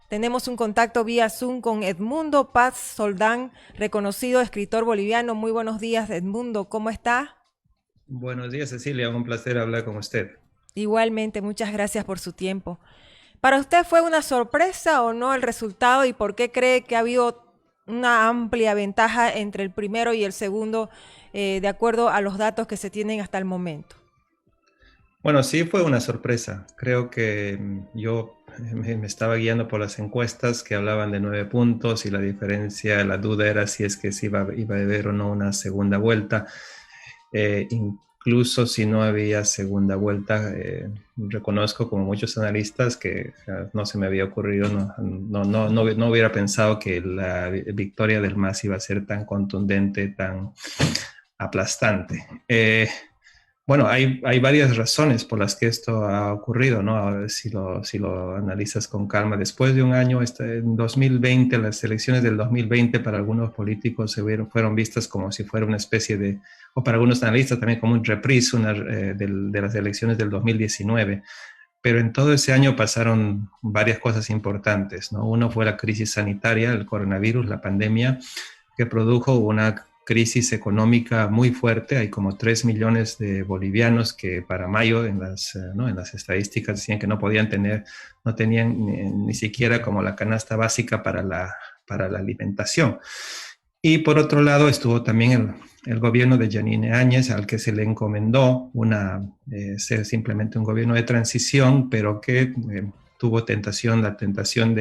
Tenemos un contacto vía Zoom con Edmundo Paz Soldán, reconocido escritor boliviano. Muy buenos días, Edmundo, ¿cómo está? Buenos días, Cecilia. Un placer hablar con usted. Igualmente, muchas gracias por su tiempo. ¿Para usted fue una sorpresa o no el resultado y por qué cree que ha habido una amplia ventaja entre el primero y el segundo, de acuerdo a los datos que se tienen hasta el momento? Bueno, sí fue una sorpresa. Creo que yo me estaba guiando por las encuestas que hablaban de 9 puntos y la diferencia, la duda era si es que se iba a haber o no una segunda vuelta. Incluso si no había segunda vuelta, reconozco como muchos analistas que no se me había ocurrido, no hubiera pensado que la victoria del MAS iba a ser tan contundente, tan aplastante. Bueno, hay varias razones por las que esto ha ocurrido, ¿no? Ahora, si lo analizas con calma, después de un año, en 2020, las elecciones del 2020 para algunos políticos fueron vistas como si fuera una especie de, o para algunos analistas también como un reprise de las elecciones del 2019. Pero en todo ese año pasaron varias cosas importantes, ¿no? Uno fue la crisis sanitaria, el coronavirus, la pandemia, que produjo una crisis económica muy fuerte. Hay como 3 millones de bolivianos que para mayo ¿no? en las estadísticas decían que no tenían ni siquiera como la canasta básica para la alimentación. Y por otro lado estuvo también el gobierno de Yanine Áñez, al que se le encomendó ser simplemente un gobierno de transición, pero que tuvo la tentación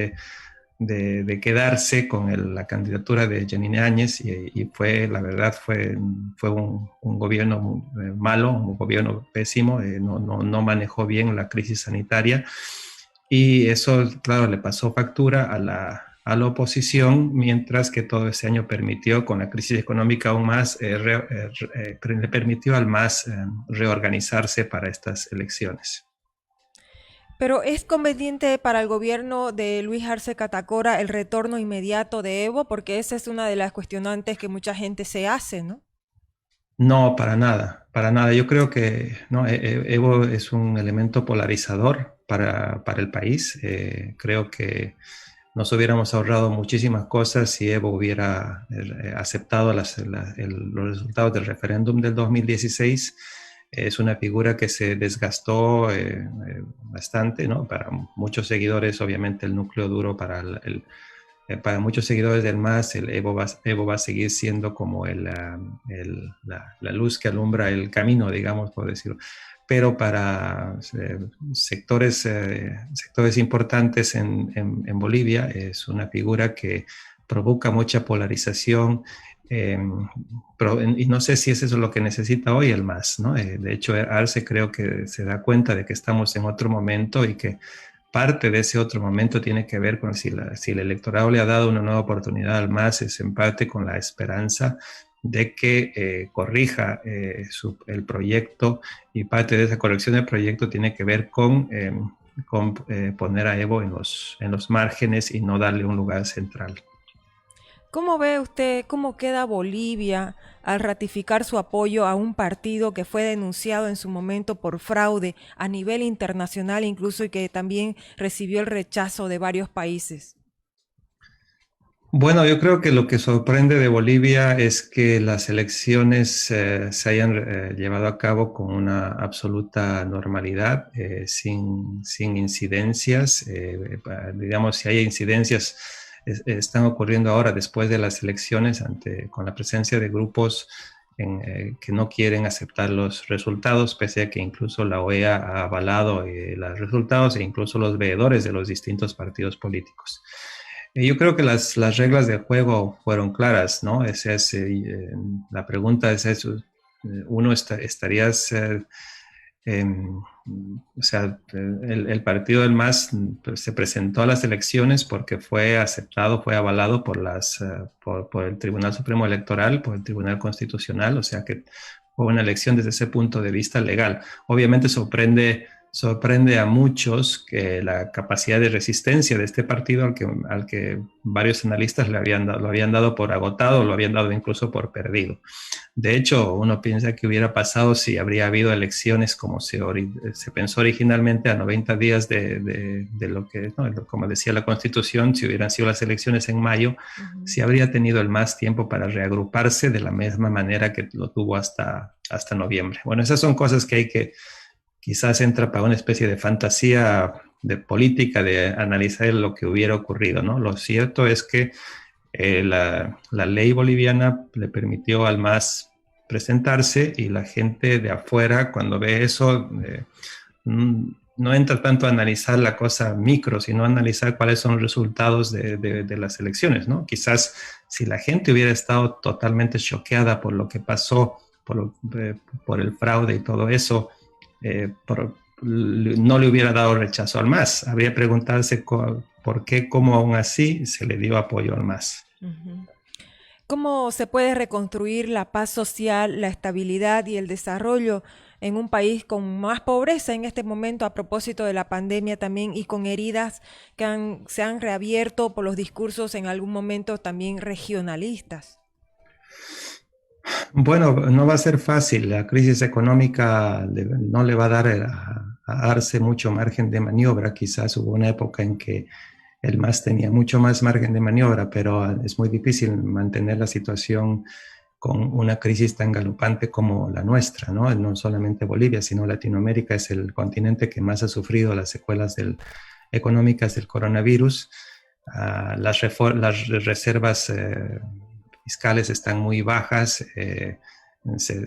de quedarse con la candidatura de Yanine Áñez y la verdad, fue un gobierno malo, un gobierno pésimo, no manejó bien la crisis sanitaria y eso, claro, le pasó factura a la oposición, mientras que todo ese año permitió, con la crisis económica aún más, le permitió al MAS reorganizarse para estas elecciones. Pero ¿es conveniente para el gobierno de Luis Arce Catacora el retorno inmediato de Evo? Porque esa es una de las cuestionantes que mucha gente se hace, ¿no? No, para nada, para nada. Yo creo que no, Evo es un elemento polarizador para el país. Creo que nos hubiéramos ahorrado muchísimas cosas si Evo hubiera aceptado los resultados del referéndum del 2016. Es una figura que se desgastó bastante, ¿no? Para muchos seguidores, obviamente, el núcleo duro para muchos seguidores del MAS, Evo va a seguir siendo como la luz que alumbra el camino, digamos, por decirlo. Pero para sectores importantes en Bolivia es una figura que provoca mucha polarización. eh, y no sé si es eso lo que necesita hoy el MAS, ¿no? De hecho, Arce creo que se da cuenta de que estamos en otro momento y que parte de ese otro momento tiene que ver con si el electorado le ha dado una nueva oportunidad al MAS, es en parte con la esperanza de que corrija el proyecto, y parte de esa corrección del proyecto tiene que ver con poner a Evo en los márgenes y no darle un lugar central. ¿Cómo ve usted cómo queda Bolivia al ratificar su apoyo a un partido que fue denunciado en su momento por fraude a nivel internacional incluso y que también recibió el rechazo de varios países? Bueno, yo creo que lo que sorprende de Bolivia es que las elecciones se hayan llevado a cabo con una absoluta normalidad, sin incidencias. Digamos, si hay incidencias, están ocurriendo ahora después de las elecciones con la presencia de grupos que no quieren aceptar los resultados, pese a que incluso la OEA ha avalado los resultados, e incluso los veedores de los distintos partidos políticos. Yo creo que las reglas del juego fueron claras, ¿no? La pregunta es eso. Uno estarías, o sea, el partido del MAS pues, se presentó a las elecciones porque fue aceptado, fue avalado por el Tribunal Supremo Electoral, por el Tribunal Constitucional, o sea que fue una elección desde ese punto de vista legal. Obviamente sorprende a muchos que la capacidad de resistencia de este partido, al que varios analistas lo habían dado por agotado, lo habían dado incluso por perdido. De hecho, uno piensa que hubiera pasado si habría habido elecciones como se pensó originalmente a 90 días de lo que, ¿no? Como decía la Constitución, si hubieran sido las elecciones en mayo, si habría tenido el más tiempo para reagruparse de la misma manera que lo tuvo hasta noviembre. Bueno, esas son cosas que hay que, quizás entra para una especie de fantasía de política, de analizar lo que hubiera ocurrido, ¿no? Lo cierto es que la ley boliviana le permitió al MAS presentarse y la gente de afuera cuando ve eso no entra tanto a analizar la cosa micro, sino a analizar cuáles son los resultados de las elecciones, ¿no? Quizás si la gente hubiera estado totalmente choqueada por lo que pasó, por el fraude y todo eso, no le hubiera dado rechazo al MAS. Habría preguntarse por qué, cómo aún así se le dio apoyo al MAS. ¿Cómo se puede reconstruir la paz social, la estabilidad y el desarrollo en un país con más pobreza en este momento a propósito de la pandemia también y con heridas que se han reabierto por los discursos en algún momento también regionalistas? Bueno, no va a ser fácil. La crisis económica no le va a dar a Arce mucho margen de maniobra. Quizás hubo una época en que el MAS tenía mucho más margen de maniobra, pero es muy difícil mantener la situación con una crisis tan galopante como la nuestra, ¿no? No solamente Bolivia, sino Latinoamérica es el continente que más ha sufrido las secuelas económicas del coronavirus. Las reservas fiscales están muy bajas. No sé,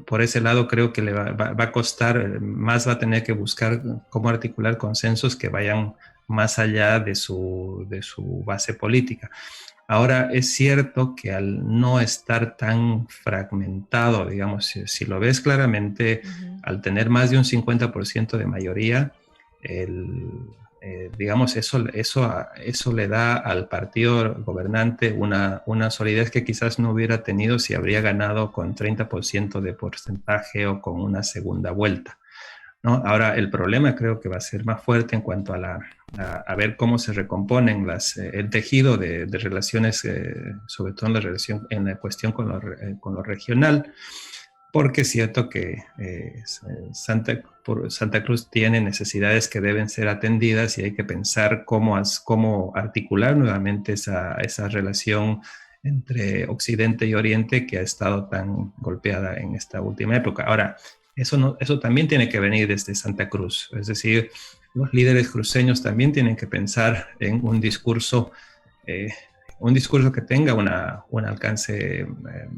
por ese lado creo que le va a costar, más va a tener que buscar cómo articular consensos que vayan más allá de su base política. Ahora, es cierto que al no estar tan fragmentado, digamos, si lo ves claramente, al tener más de un 50% de mayoría, digamos, eso le da al partido gobernante una solidez que quizás no hubiera tenido si habría ganado con 30% de porcentaje o con una segunda vuelta, ¿no? Ahora, el problema creo que va a ser más fuerte en cuanto a ver cómo se recomponen el tejido de relaciones, sobre todo en la cuestión con lo regional, porque es cierto que Santa Cruz tiene necesidades que deben ser atendidas y hay que pensar cómo articular nuevamente esa relación entre Occidente y Oriente que ha estado tan golpeada en esta última época. Ahora, eso también tiene que venir desde Santa Cruz, es decir, los líderes cruceños también tienen que pensar en un discurso que tenga un alcance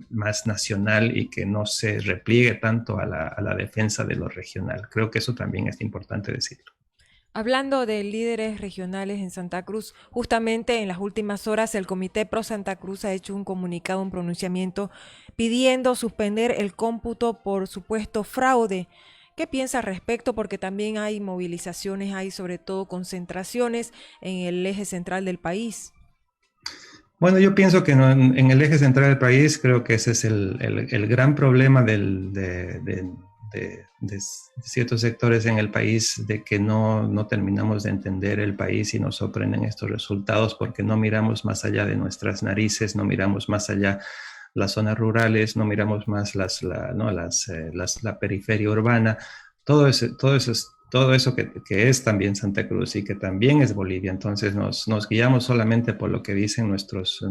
más nacional y que no se repliegue tanto a la defensa de lo regional. Creo que eso también es importante decirlo. Hablando de líderes regionales en Santa Cruz, justamente en las últimas horas el Comité Pro Santa Cruz ha hecho un comunicado, un pronunciamiento pidiendo suspender el cómputo por supuesto fraude. ¿Qué piensa al respecto? Porque también hay movilizaciones, hay sobre todo concentraciones en el eje central del país. Bueno, yo pienso que en el eje central del país creo que ese es el gran problema de ciertos sectores en el país, de que no terminamos de entender el país y nos sorprenden estos resultados porque no miramos más allá de nuestras narices, no miramos más allá las zonas rurales, no miramos más la periferia urbana, todo eso que es también Santa Cruz y que también es Bolivia. Entonces nos guiamos solamente por lo que dicen nuestros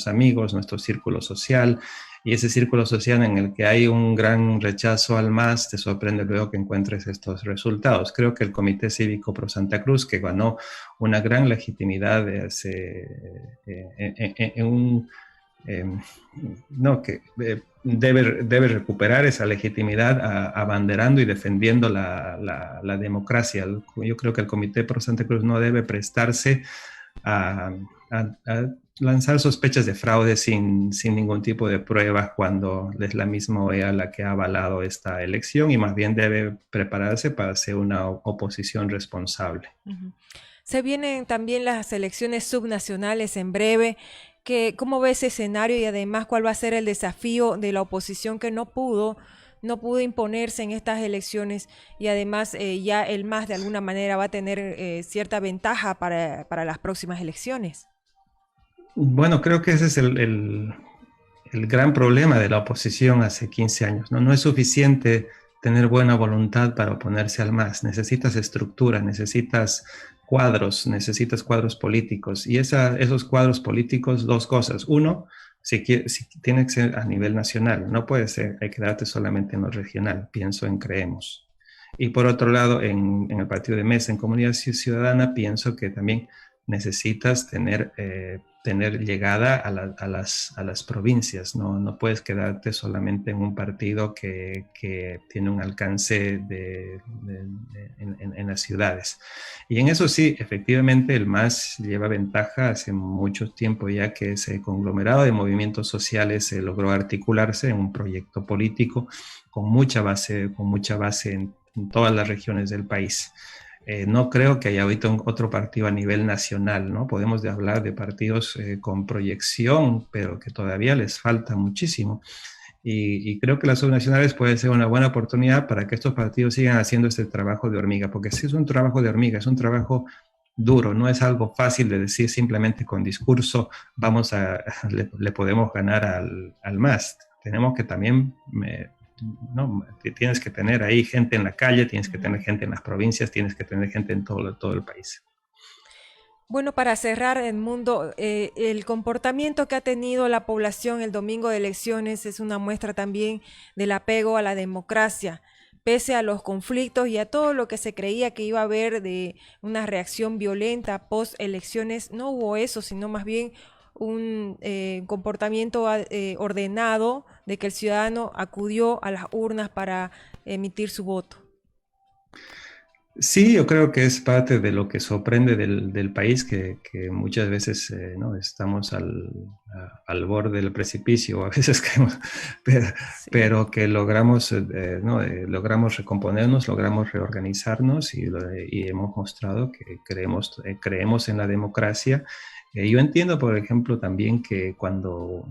amigos, nuestro círculo social, y ese círculo social en el que hay un gran rechazo al MAS, te sorprende luego que encuentres estos resultados. Creo que el Comité Cívico Pro Santa Cruz, que ganó una gran legitimidad debe recuperar esa legitimidad abanderando y defendiendo la democracia. Yo creo que el Comité Pro Santa Cruz no debe prestarse a lanzar sospechas de fraude sin ningún tipo de pruebas cuando es la misma OEA la que ha avalado esta elección, y más bien debe prepararse para ser una oposición responsable. Se vienen también las elecciones subnacionales en breve. ¿Cómo ve ese escenario y además cuál va a ser el desafío de la oposición que no pudo no pudo imponerse en estas elecciones y además ya el MAS de alguna manera va a tener cierta ventaja para las próximas elecciones. Bueno, creo que ese es el gran problema de la oposición hace 15 años, ¿no? No es suficiente tener buena voluntad para oponerse al MAS. Necesitas estructura, necesitas cuadros políticos. Y esos cuadros políticos, dos cosas. Uno, si tiene que ser a nivel nacional, no puede ser, hay que darte solamente en lo regional, pienso en Creemos. Y por otro lado, en el partido de Mesa, en Comunidad Ciudadana, pienso que también necesitas tener llegada a las provincias, ¿no? No puedes quedarte solamente en un partido que tiene un alcance en las ciudades. Y en eso sí, efectivamente, el MAS lleva ventaja hace mucho tiempo ya que ese conglomerado de movimientos sociales se logró articularse en un proyecto político con mucha base en todas las regiones del país. No creo que haya ahorita otro partido a nivel nacional, ¿no? Podemos hablar de partidos con proyección, pero que todavía les falta muchísimo. Y creo que las subnacionales pueden ser una buena oportunidad para que estos partidos sigan haciendo este trabajo de hormiga, porque sí es un trabajo de hormiga, es un trabajo duro, no es algo fácil de decir simplemente con discurso, le podemos ganar al MAS. Tenemos que también no, tienes que tener ahí gente en la calle, tienes que tener gente en las provincias, tienes que tener gente en todo el país. Bueno, para cerrar, Edmundo, el comportamiento que ha tenido la población el domingo de elecciones es una muestra también del apego a la democracia. Pese a los conflictos y a todo lo que se creía que iba a haber de una reacción violenta post elecciones, no hubo eso, sino más bien un comportamiento ordenado de que el ciudadano acudió a las urnas para emitir su voto. Sí, yo creo que es parte de lo que sorprende del país, que muchas veces ¿no? Estamos al borde del precipicio, a veces caemos, pero, Sí. pero que logramos, ¿no? Logramos recomponernos, logramos reorganizarnos y hemos mostrado que creemos en la democracia. Yo entiendo, por ejemplo, también que cuando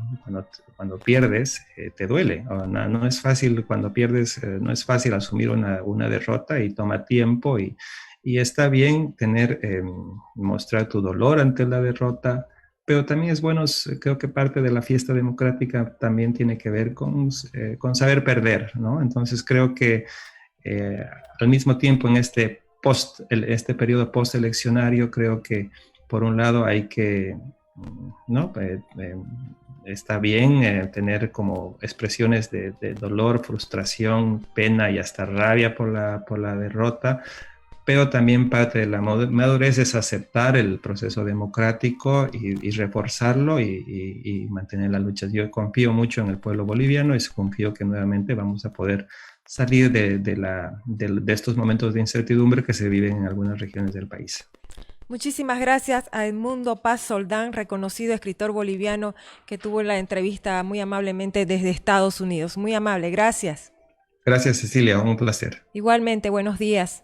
pierdes, te duele. No es fácil, cuando pierdes, no es fácil asumir una derrota y toma tiempo y está bien mostrar tu dolor ante la derrota, pero también es bueno, creo que parte de la fiesta democrática también tiene que ver con saber perder, ¿no? Entonces creo que eh, al mismo tiempo en este periodo posteleccionario, creo que por un lado hay que, ¿no? Está bien tener como expresiones de dolor, frustración, pena y hasta rabia por la derrota, pero también parte de la madurez es aceptar el proceso democrático y reforzarlo y mantener la lucha. Yo confío mucho en el pueblo boliviano y confío que nuevamente vamos a poder salir de estos momentos de incertidumbre que se viven en algunas regiones del país. Muchísimas gracias a Edmundo Paz Soldán, reconocido escritor boliviano que tuvo la entrevista muy amablemente desde Estados Unidos. Muy amable, gracias. Gracias, Cecilia, un placer. Igualmente, buenos días.